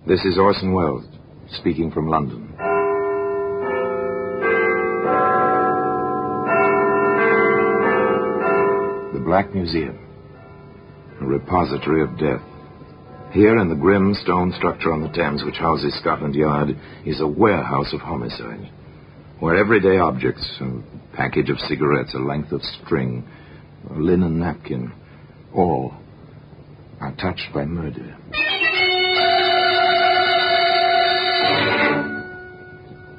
This is Orson Welles, speaking from London. The Black Museum, a repository of death. Here in the grim stone structure on the Thames which houses Scotland Yard is a warehouse of homicide, where everyday objects, a package of cigarettes, a length of string, a linen napkin, all are touched by murder.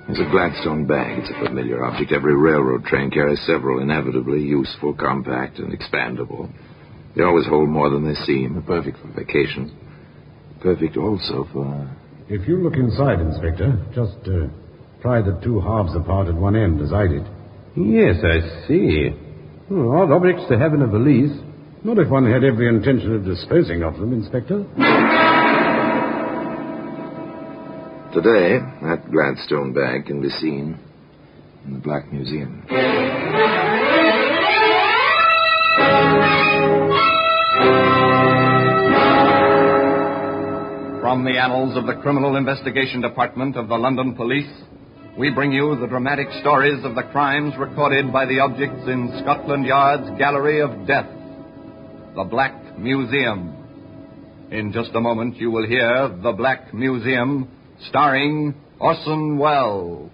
There's a Gladstone bag. It's a familiar object. Every railroad train carries several, inevitably useful, compact, and expandable. They always hold more than they seem. Perfect for vacations. Perfect also for... If you look inside, Inspector, just pry the two halves apart at one end, as I did. Yes, I see. Odd objects to have in a valise. Not if one had every intention of disposing of them, Inspector. Today, that Gladstone bag can be seen in the Black Museum. From the annals of the Criminal Investigation Department of the London Police, we bring you the dramatic stories of the crimes recorded by the objects in Scotland Yard's Gallery of Death, the Black Museum. In just a moment, you will hear The Black Museum, starring Orson Welles.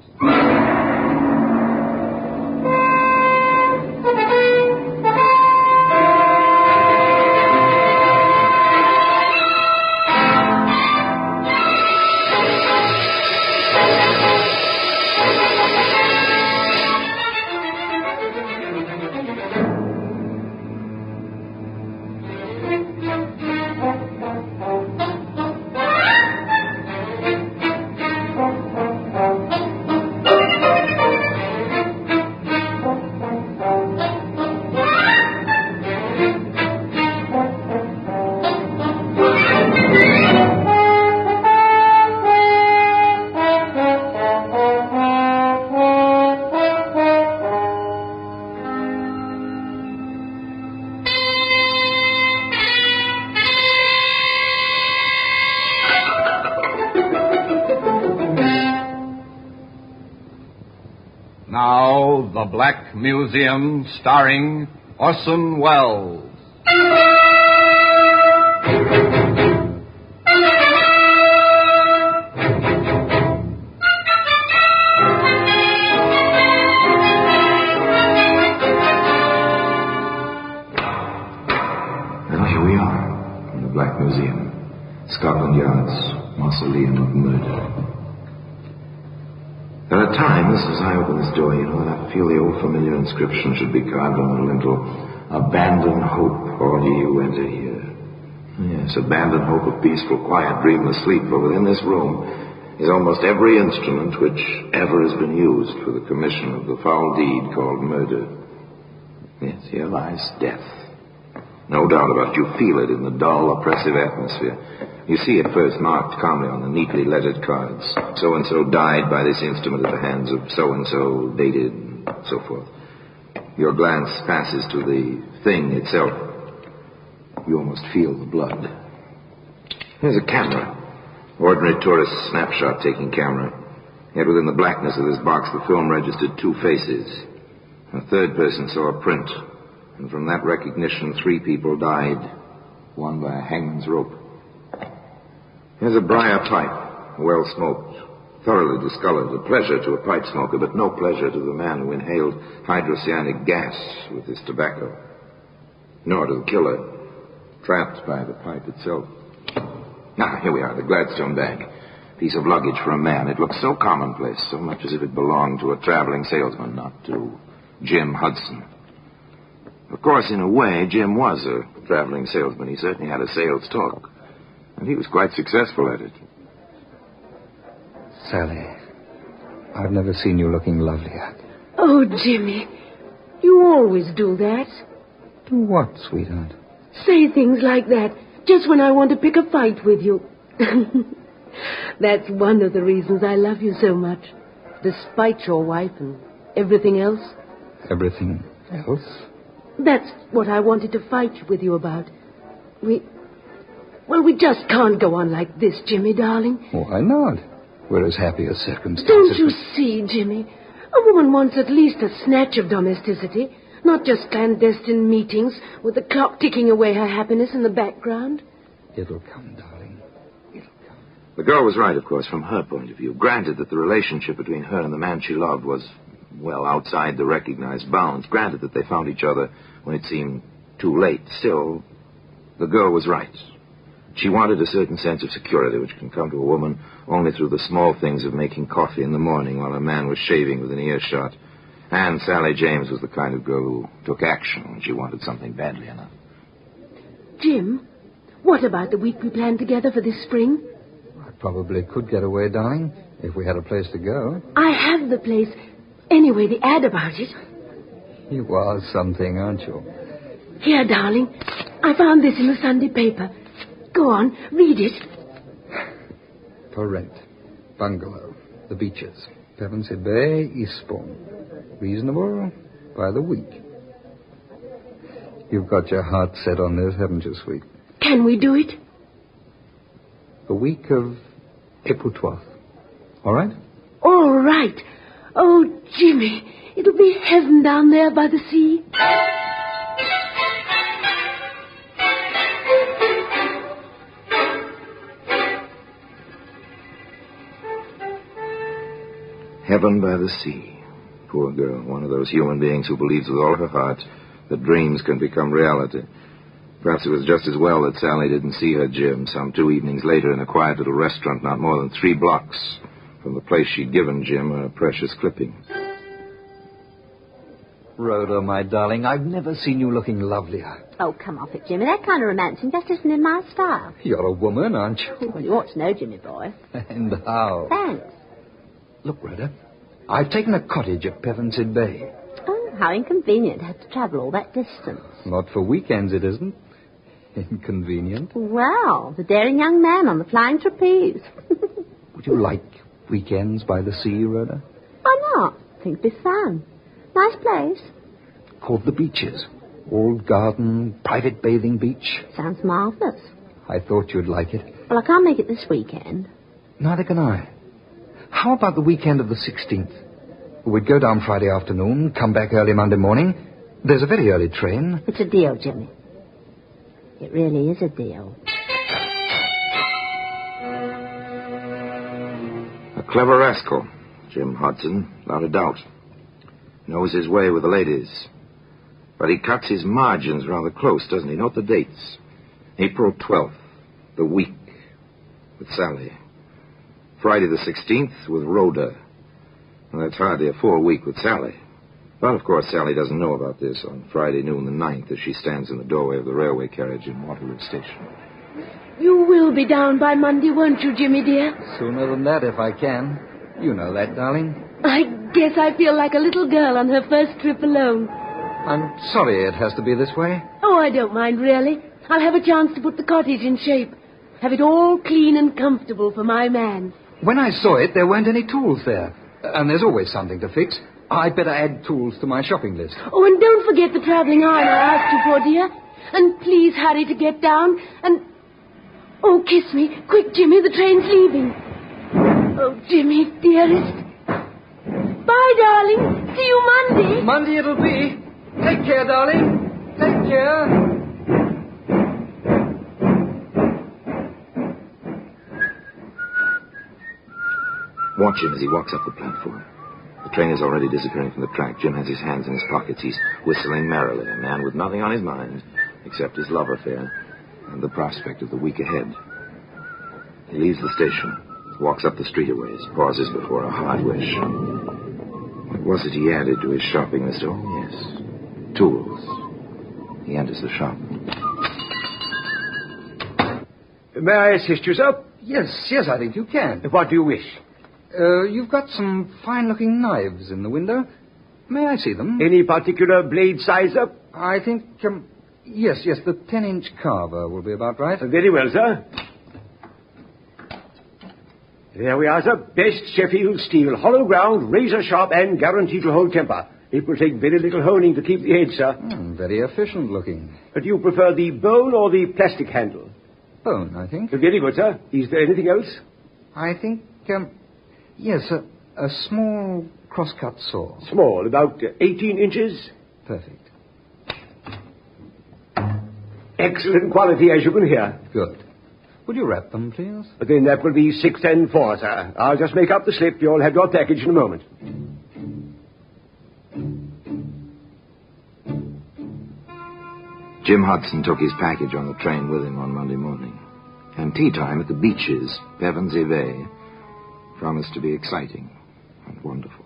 Now, The Black Museum, starring Orson Welles. Well, here we are, in the Black Museum, Scotland Yard's mausoleum of murder. There are times, as I open this door, that I feel the old familiar inscription should be carved on the lintel. Abandon hope, all ye who enter here. Yes, abandon hope of peaceful, quiet, dreamless sleep, for within this room is almost every instrument which ever has been used for the commission of the foul deed called murder. Yes, here lies death. No doubt about it. You feel it in the dull, oppressive atmosphere. You see it first marked calmly on the neatly lettered cards. So-and-so died by this instrument at the hands of so-and-so, dated, and so forth. Your glance passes to the thing itself. You almost feel the blood. Here's a camera. Ordinary tourist snapshot-taking camera. Yet within the blackness of this box, the film registered two faces. A third person saw a print. And from that recognition, 3 people died, one by a hangman's rope. Here's a briar pipe, well smoked, thoroughly discolored, a pleasure to a pipe smoker, but no pleasure to the man who inhaled hydrocyanic gas with his tobacco, nor to the killer, trapped by the pipe itself. Now, here we are, the Gladstone bag, piece of luggage for a man. It looks so commonplace, so much as if it belonged to a traveling salesman, not to Jim Hudson. Of course, in a way, Jim was a traveling salesman. He certainly had a sales talk. And he was quite successful at it. Sally, I've never seen you looking lovelier. Oh, Jimmy, you always do that. Do what, sweetheart? Say things like that just when I want to pick a fight with you. That's one of the reasons I love you so much. Despite your wife and everything else. Everything else? That's what I wanted to fight with you about. Well, we just can't go on like this, Jimmy, darling. Why not? We're as happy as circumstances. Don't you see, Jimmy? A woman wants at least a snatch of domesticity, not just clandestine meetings with the clock ticking away her happiness in the background. It'll come, darling. It'll come. The girl was right, of course, from her point of view. Granted that the relationship between her and the man she loved was, well, outside the recognized bounds. Granted that they found each other when it seemed too late. Still, the girl was right. She wanted a certain sense of security which can come to a woman only through the small things of making coffee in the morning while a man was shaving within earshot. And Sally James was the kind of girl who took action when she wanted something badly enough. Jim, what about the week we planned together for this spring? I probably could get away, darling, if we had a place to go. I have the place. Anyway, the ad about it. You are something, aren't you? Here, darling. I found this in the Sunday paper. Go on, read it. For rent. Bungalow. The Beaches. Pevensey Bay, Eastbourne. Reasonable by the week. You've got your heart set on this, haven't you, sweet? Can we do it? The week of April 12th. All right? All right. Oh, Jimmy, it'll be heaven down there by the sea. Heaven by the sea. Poor girl, one of those human beings who believes with all her heart that dreams can become reality. Perhaps it was just as well that Sally didn't see her Jim some 2 evenings later in a quiet little restaurant not more than 3 blocks from the place she'd given Jim her precious clippings. Rhoda, my darling, I've never seen you looking lovelier. Oh, come off it, Jimmy. That kind of romancing just isn't in my style. You're a woman, aren't you? Well, you ought to know, Jimmy boy. And how? Thanks. Look, Rhoda, I've taken a cottage at Pevensey Bay. Oh, how inconvenient to have to travel all that distance. Not for weekends, it isn't. Inconvenient. Well, the daring young man on the flying trapeze. Would you like weekends by the sea, Rhoda? Why not? Think it'd be fun. Nice place. Called the Beaches. Old garden, private bathing beach. Sounds marvellous. I thought you'd like it. Well, I can't make it this weekend. Neither can I. How about the weekend of the 16th? We'd go down Friday afternoon, come back early Monday morning. There's a very early train. It's a deal, Jimmy. It really is a deal. A clever rascal, Jim Hudson, without a doubt. Knows his way with the ladies. But he cuts his margins rather close, doesn't he? Note the dates. April 12th, the week, with Sally. Friday the 16th with Rhoda. Well, that's hardly a full week with Sally. But, of course, Sally doesn't know about this on Friday noon the 9th as she stands in the doorway of the railway carriage in Waterloo Station. You will be down by Monday, won't you, Jimmy, dear? Sooner than that, if I can. You know that, darling. I guess I feel like a little girl on her first trip alone. I'm sorry it has to be this way. Oh, I don't mind, really. I'll have a chance to put the cottage in shape. Have it all clean and comfortable for my man. When I saw it, there weren't any tools there. And there's always something to fix. I'd better add tools to my shopping list. Oh, and don't forget the travelling iron I asked you for, dear. And please hurry to get down. And... oh, kiss me. Quick, Jimmy, the train's leaving. Oh, Jimmy, dearest. Bye, darling. See you Monday. Monday it'll be. Take care, darling. Take care. Watch him as he walks up the platform. The train is already disappearing from the track. Jim has his hands in his pockets. He's whistling merrily, a man with nothing on his mind except his love affair and the prospect of the week ahead. He leaves the station, walks up the street a ways, pauses before a hardware shop. What was it he added to his shopping list? Oh, yes, tools. He enters the shop. May I assist you, sir? Yes, I think you can. What do you wish? You've got some fine-looking knives in the window. May I see them? Any particular blade size, sir? I think, yes, the 10-inch carver will be about right. Very well, sir. There we are, sir. Best Sheffield steel, hollow ground, razor sharp, and guaranteed to hold temper. It will take very little honing to keep the edge, sir. Very efficient looking. Do you prefer the bone or the plastic handle? bone, I think. Very good, sir. Is there anything else? I think, yes, a small cross-cut saw. Small, about 18 inches. Perfect. Excellent quality, as you can hear. Good. Would you wrap them, please? Then that will be 6 and 4, sir. I'll just make up the slip. You'll have your package in a moment. Jim Hudson took his package on the train with him on Monday morning. And tea time at the beaches, Pevensey Bay, promised to be exciting and wonderful.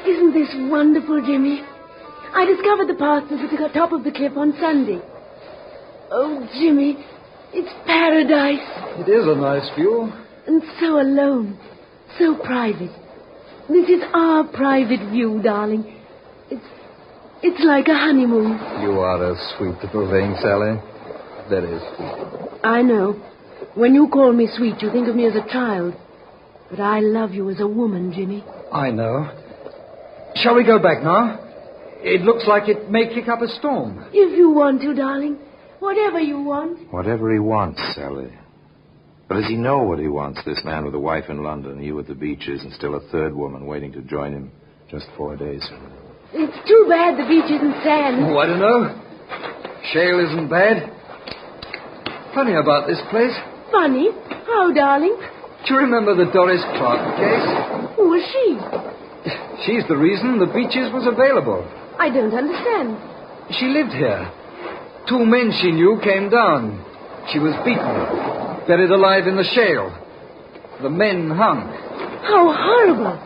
Isn't this wonderful, Jimmy? I discovered the parsonage at the top of the cliff on Sunday. Oh, Jimmy, it's paradise. It is a nice view. And so alone, so private. This is our private view, darling. It's like a honeymoon. You are a sweet little thing, Sally. Very sweet. I know. When you call me sweet, you think of me as a child. But I love you as a woman, Jimmy. I know. Shall we go back now? It looks like it may kick up a storm. If you want to, darling. Whatever you want. Whatever he wants, Sally. But does he know what he wants, this man with a wife in London, you at the beaches, and still a third woman waiting to join him just 4 days from now? It's too bad the beach isn't sand. Oh, I don't know. Shale isn't bad. Funny about this place. Funny? How, darling? Do you remember the Doris Clark case? Who was she? She's the reason the beaches was available. I don't understand. She lived here. 2 men she knew came down. She was beaten, buried alive in the shale. The men hung. How horrible.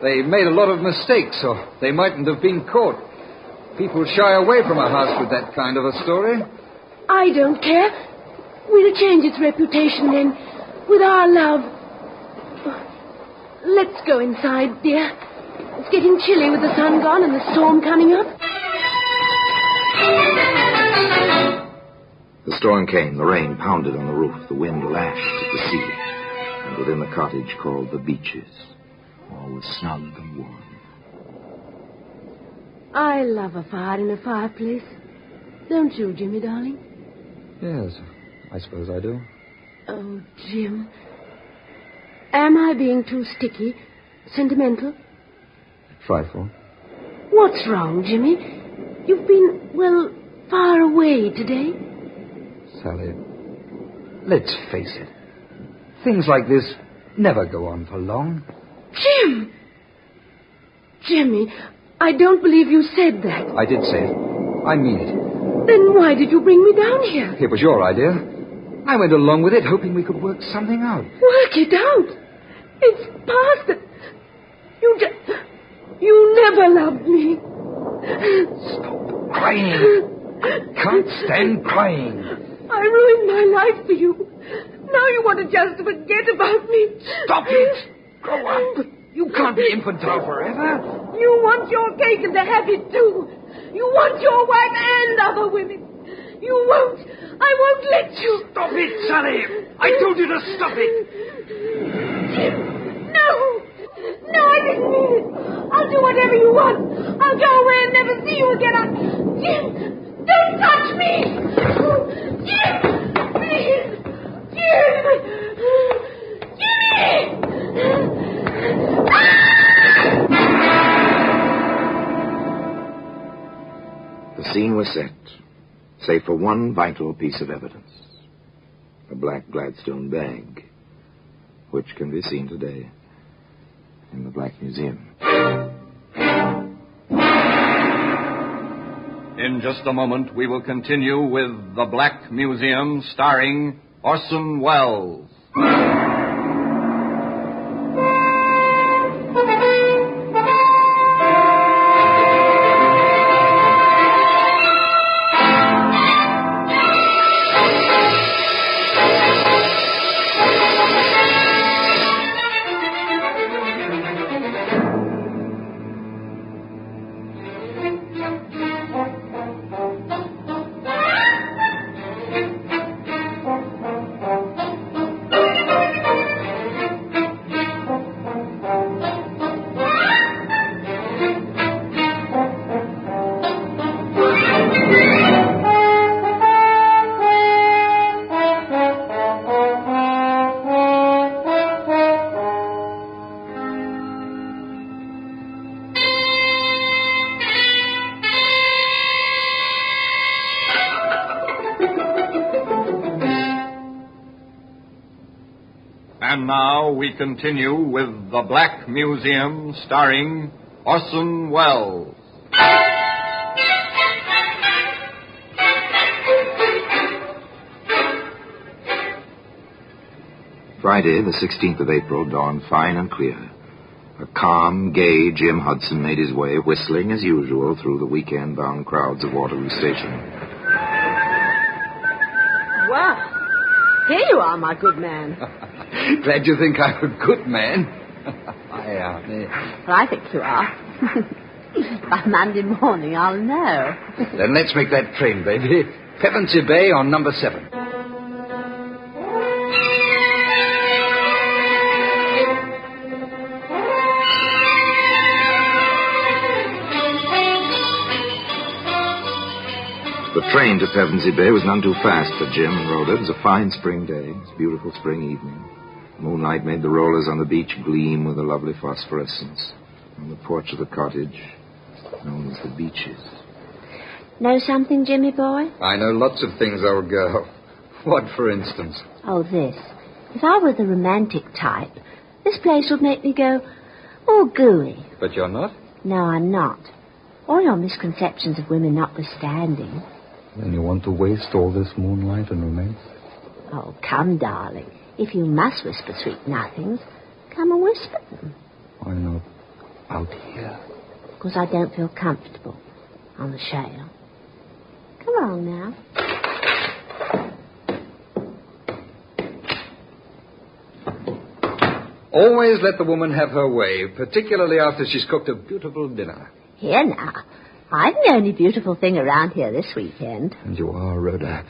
They made a lot of mistakes, so they mightn't have been caught. People shy away from a house with that kind of a story. I don't care. We'll change its reputation then, with our love. Let's go inside, dear. It's getting chilly with the sun gone and the storm coming up. The storm came, the rain pounded on the roof, the wind lashed at the sea, and within the cottage called the beaches, all was snug and warm. I love a fire in a fireplace. Don't you, Jimmy, darling? Yes, I suppose I do. Oh, Jim. Am I being too sticky? Sentimental? Trifle. What's wrong, Jimmy? You've been, well, far away today. Sally, let's face it. Things like this never go on for long. Jim! Jimmy, I don't believe you said that. I did say it. I mean it. Then why did you bring me down here? It was your idea. I went along with it, hoping we could work something out. Work it out? It's past it. You never loved me. Stop crying. I can't stand crying. I ruined my life for you. Now you want to just forget about me. Stop it. Grow up. You can't be infantile forever. You want your cake and to have it too. You want your wife and other women. You won't. I won't let you. Stop it, Sally. I told you to stop it. No. No, I didn't mean it. I'll do whatever you want. I'll go away and never see you again. Jim, don't touch me. Jim, please. Jim. Jimmy. The scene was set, save for one vital piece of evidence. A black Gladstone bag, which can be seen today in the Black Museum. In just a moment, we will continue with The Black Museum, starring Orson Welles. And now we continue with The Black Museum, starring Orson Welles. Friday, the 16th of April, dawned fine and clear. A calm, gay Jim Hudson made his way, whistling as usual, through the weekend-bound crowds of Waterloo Station. Well, here you are, my good man. Glad you think I'm a good man. Well, I think you are. By Monday morning, I'll know. Then let's make that train, baby. Pevensey Bay on number 7. The train to Pevensey Bay was none too fast for Jim and Rhoda. It was a fine spring day. It was a beautiful spring evening. Moonlight made the rollers on the beach gleam with a lovely phosphorescence. On the porch of the cottage, known as the Beaches. Know something, Jimmy boy? I know lots of things, old girl. What, for instance? Oh, this. If I were the romantic type, this place would make me go, all gooey. But you're not? No, I'm not. All your misconceptions of women notwithstanding. Then you want to waste all this moonlight and romance? Oh, come, darling. If you must whisper sweet nothings, come and whisper them. Why not out here? Because I don't feel comfortable on the shale. Come along now. Always let the woman have her way, particularly after she's cooked a beautiful dinner. Here now. I'm the only beautiful thing around here this weekend. And you are, Rhoda.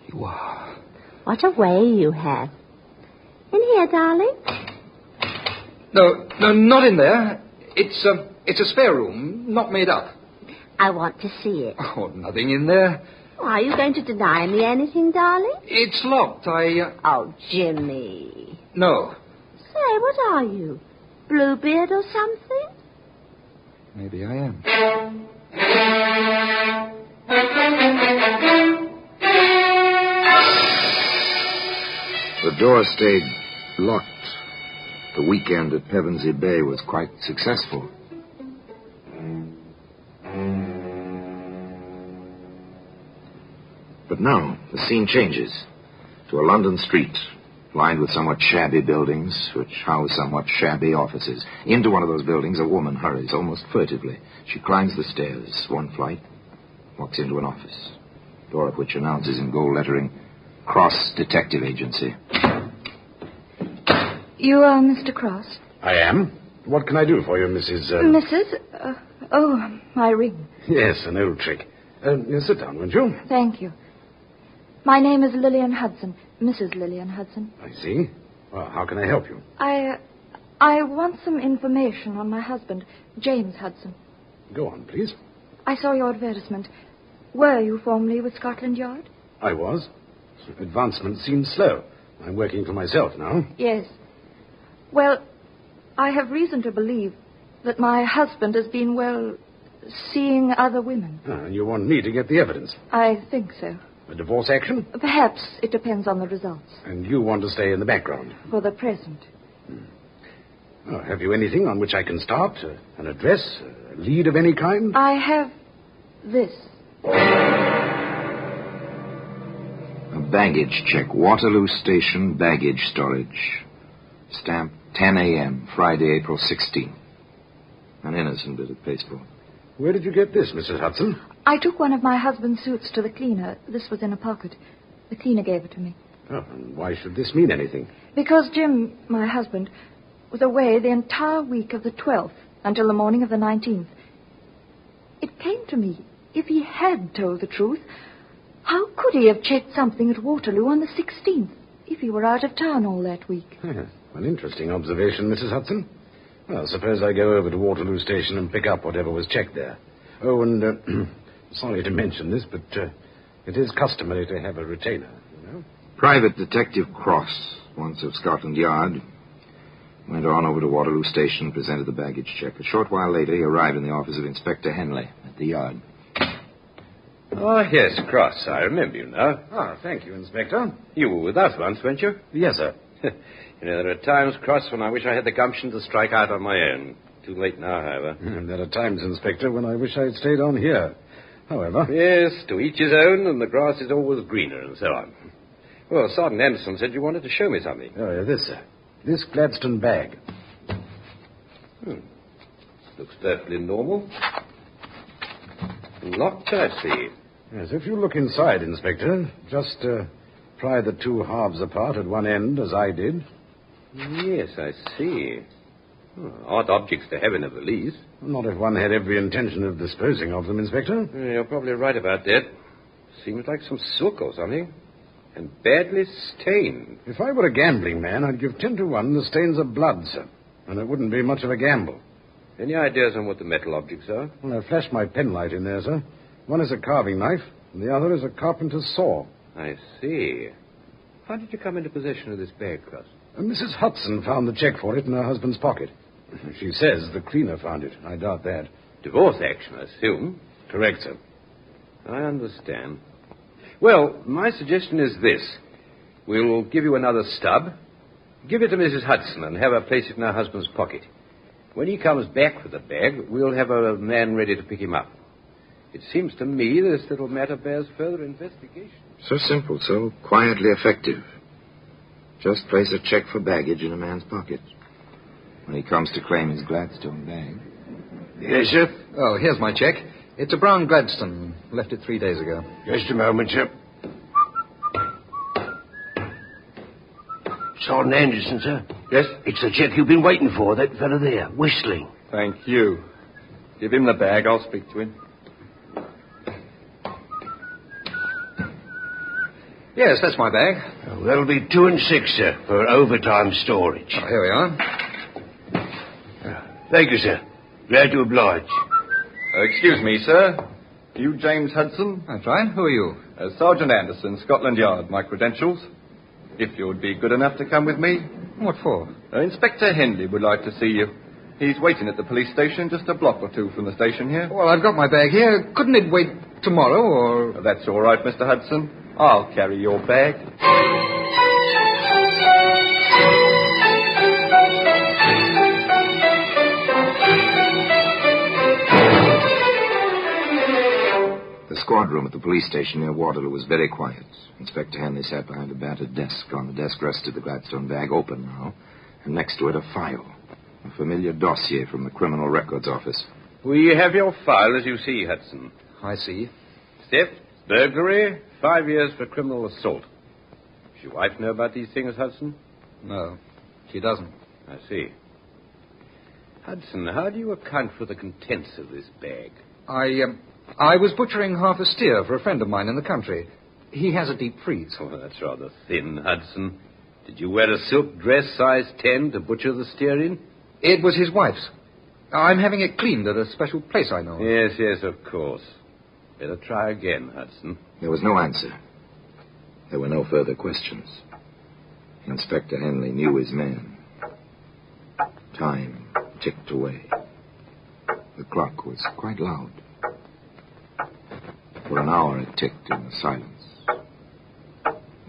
You are. What a way you have. In here, darling? No, not in there. It's a spare room, not made up. I want to see it. Oh, nothing in there. Are you going to deny me anything, darling? It's locked. Oh, Jimmy. No. Say, what are you? Bluebeard or something? Maybe I am. The door stayed locked. The weekend at Pevensey Bay was quite successful. But now, the scene changes to a London street lined with somewhat shabby buildings which house somewhat shabby offices. Into one of those buildings, a woman hurries almost furtively. She climbs the stairs, one flight, walks into an office, door of which announces in gold lettering, Cross Detective Agency. You are Mr. Cross? I am. What can I do for you, Mrs. Mrs.? My ring. Yes, an old trick. Sit down, won't you? Thank you. My name is Lillian Hudson, Mrs. Lillian Hudson. I see. Well, how can I help you? I want some information on my husband, James Hudson. Go on, please. I saw your advertisement. Were you formerly with Scotland Yard? I was. Advancement seems slow. I'm working for myself now. Yes. Well, I have reason to believe that my husband has been, seeing other women. And you want me to get the evidence? I think so. A divorce action? Perhaps it depends on the results. And you want to stay in the background? For the present. Well, have you anything on which I can start? An address? A lead of any kind? I have this. A baggage check. Waterloo Station baggage storage. Stamp 10 a.m., Friday, April 16th. An innocent bit of pasteboard. Where did you get this, Mrs. Hudson? I took one of my husband's suits to the cleaner. This was in a pocket. The cleaner gave it to me. Oh, and why should this mean anything? Because Jim, my husband, was away the entire week of the 12th until the morning of the 19th. It came to me, if he had told the truth, how could he have checked something at Waterloo on the 16th if he were out of town all that week? Yes, an interesting observation, Mrs. Hudson. Well, suppose I go over to Waterloo Station and pick up whatever was checked there. Oh, and sorry to mention this, but it is customary to have a retainer, you know. Private Detective Cross, once of Scotland Yard, went on over to Waterloo Station and presented the baggage check. A short while later, he arrived in the office of Inspector Henley at the Yard. Oh, yes, Cross. I remember you now. Ah, thank you, Inspector. You were with us once, weren't you? Yes, sir. There are times, Cross, when I wish I had the gumption to strike out on my own. Too late now, however. There are times, Inspector, when I wish I'd stayed on here. However... Yes, to each his own, and the grass is always greener, and so on. Well, Sergeant Anderson said you wanted to show me something. Oh, yeah, this, sir. This Gladstone bag. Looks perfectly normal. Locked, I see. Yes, if you look inside, Inspector, just pry the two halves apart at one end, as I did. Yes, I see. Odd objects to have in a valise. Not if one had every intention of disposing of them, Inspector. You're probably right about that. Seems like some silk or something. And badly stained. If I were a gambling man, I'd give 10 to 1 the stains of blood, sir. And it wouldn't be much of a gamble. Any ideas on what the metal objects are? Well, I flashed my penlight in there, sir. One is a carving knife, and the other is a carpenter's saw. I see. How did you come into possession of this bag, Cross? Mrs. Hudson found the check for it in her husband's pocket. She says the cleaner found it. I doubt that. Divorce action, I assume. Correct, sir. I understand. Well, my suggestion is this. We'll give you another stub. Give it to Mrs. Hudson and have her place it in her husband's pocket. When he comes back with the bag, we'll have a man ready to pick him up. It seems to me this little matter bears further investigation. So simple, so quietly effective. Just place a check for baggage in a man's pocket. When he comes to claim his Gladstone bag. Yes, sir? Oh, here's my check. It's a brown Gladstone. Left it 3 days ago. Just a moment, sir. Sergeant Anderson, sir. Yes? It's the check you've been waiting for, that fellow there, whistling. Thank you. Give him the bag. I'll speak to him. Yes, that's my bag. Oh, that'll be 2 and 6, sir, for overtime storage. Oh, here we are. Thank you, sir. Glad to oblige. Excuse me, sir. You James Hudson? That's right. Who are you? Sergeant Anderson, Scotland Yard. My credentials. If you would be good enough to come with me. What for? Inspector Henley would like to see you. He's waiting at the police station just a block or two from the station here. Well, I've got my bag here. Couldn't it wait tomorrow, or... That's all right, Mr. Hudson. I'll carry your bag. The squad room at the police station near Waterloo was very quiet. Inspector Henley sat behind a battered desk. On the desk rested the Gladstone bag, open now, and next to it a file, a familiar dossier from the Criminal Records Office. We have your file, as you see, Hudson. I see. Theft, burglary, 5 years for criminal assault. Does your wife know about these things, Hudson? No, she doesn't. I see. Hudson, how do you account for the contents of this bag? I was butchering half a steer for a friend of mine in the country. He has a deep freeze. Oh, that's rather thin, Hudson. Did you wear a silk dress size 10 to butcher the steer in? It was his wife's. I'm having it cleaned at a special place I know. Yes, of course. Better try again, Hudson. There was no answer. There were no further questions. Inspector Henley knew his man. Time ticked away. The clock was quite loud. For an hour it ticked in the silence.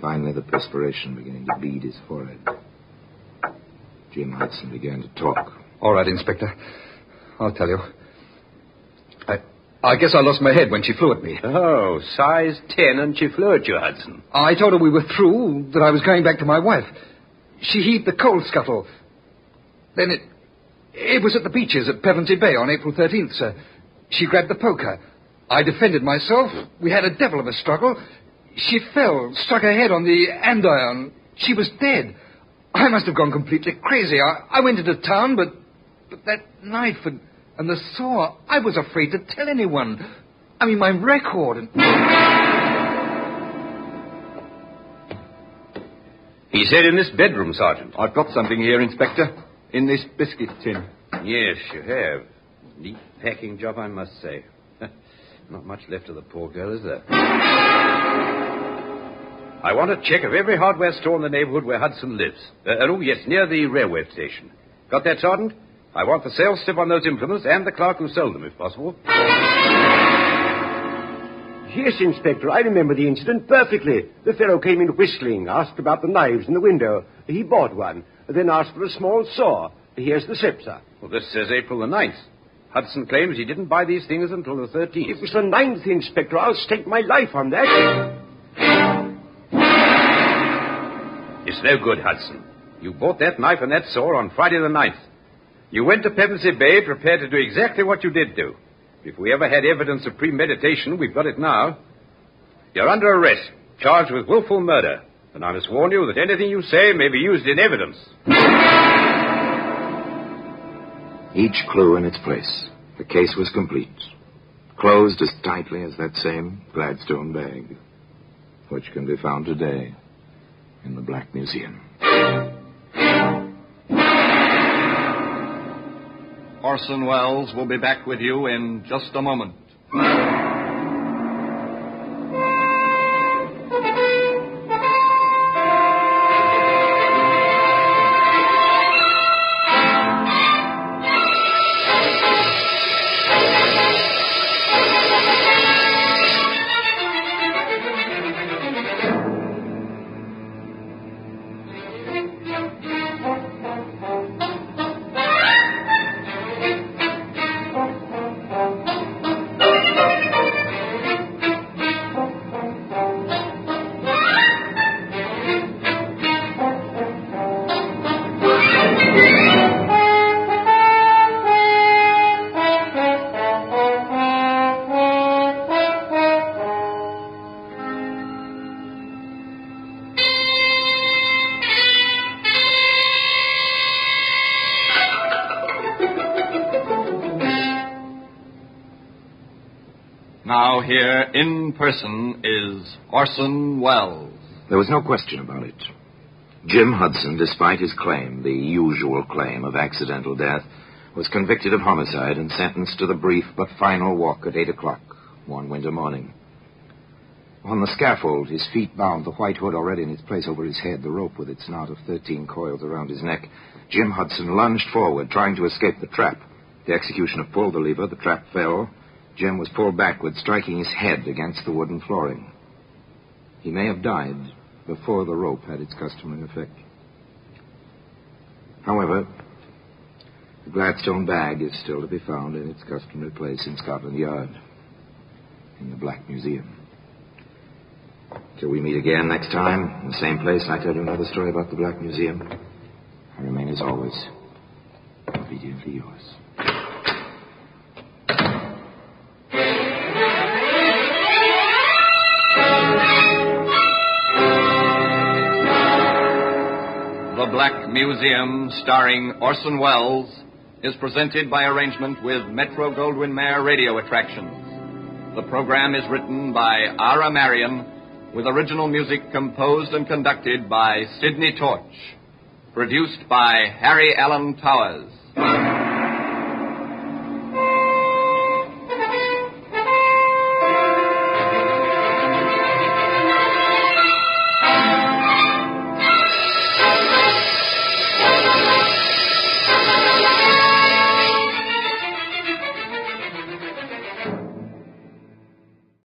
Finally, the perspiration beginning to bead his forehead. Jim Hudson began to talk. All right, Inspector. I'll tell you. I guess I lost my head when she flew at me. Oh, size 10 and she flew at you, Hudson. I told her we were through, that I was going back to my wife. She heaved the coal scuttle. Then it was at the beaches at Pevensey Bay on April 13th, sir. She grabbed the poker. I defended myself. We had a devil of a struggle. She fell, struck her head on the andiron. She was dead. I must have gone completely crazy. I went into town, but that knife and the saw, I was afraid to tell anyone. I mean, my record and... He said in this bedroom, Sergeant. I've got something here, Inspector. In this biscuit tin. Yes, you have. Neat packing job, I must say. Not much left of the poor girl, is there? I want a check of every hardware store in the neighborhood where Hudson lives. Oh, yes, near the railway station. Got that, Sergeant? I want the sales slip on those implements and the clerk who sold them, if possible. Yes, Inspector, I remember the incident perfectly. The fellow came in whistling, asked about the knives in the window. He bought one, then asked for a small saw. Here's the slip, sir. Well, this says April the 9th. Hudson claims he didn't buy these things until the 13th. It was the 9th, Inspector. I'll stake my life on that. It's no good, Hudson. You bought that knife and that saw on Friday the 9th. You went to Pevensey Bay prepared to do exactly what you did do. If we ever had evidence of premeditation, we've got it now. You're under arrest, charged with willful murder. And I must warn you that anything you say may be used in evidence. Each clue in its place. The case was complete. Closed as tightly as that same Gladstone bag, which can be found today in the Black Museum. Orson Welles will be back with you in just a moment. Now here in person is Orson Welles. There was no question about it. Jim Hudson, despite his claim, the usual claim of accidental death, was convicted of homicide and sentenced to the brief but final walk at 8 o'clock one winter morning. On the scaffold, his feet bound, the white hood already in its place over his head, the rope with its knot of 13 coils around his neck, Jim Hudson lunged forward, trying to escape the trap. The executioner pulled the lever, the trap fell. Jim was pulled backward, striking his head against the wooden flooring. He may have died before the rope had its customary effect. However, the Gladstone bag is still to be found in its customary place in Scotland Yard, in the Black Museum. Till we meet again next time, in the same place, I tell you another story about the Black Museum. I remain, as always, obediently yours. The Black Museum, starring Orson Welles, is presented by arrangement with Metro-Goldwyn-Mayer Radio Attractions. The program is written by Ara Marion, with original music composed and conducted by Sidney Torch. Produced by Harry Allen Towers.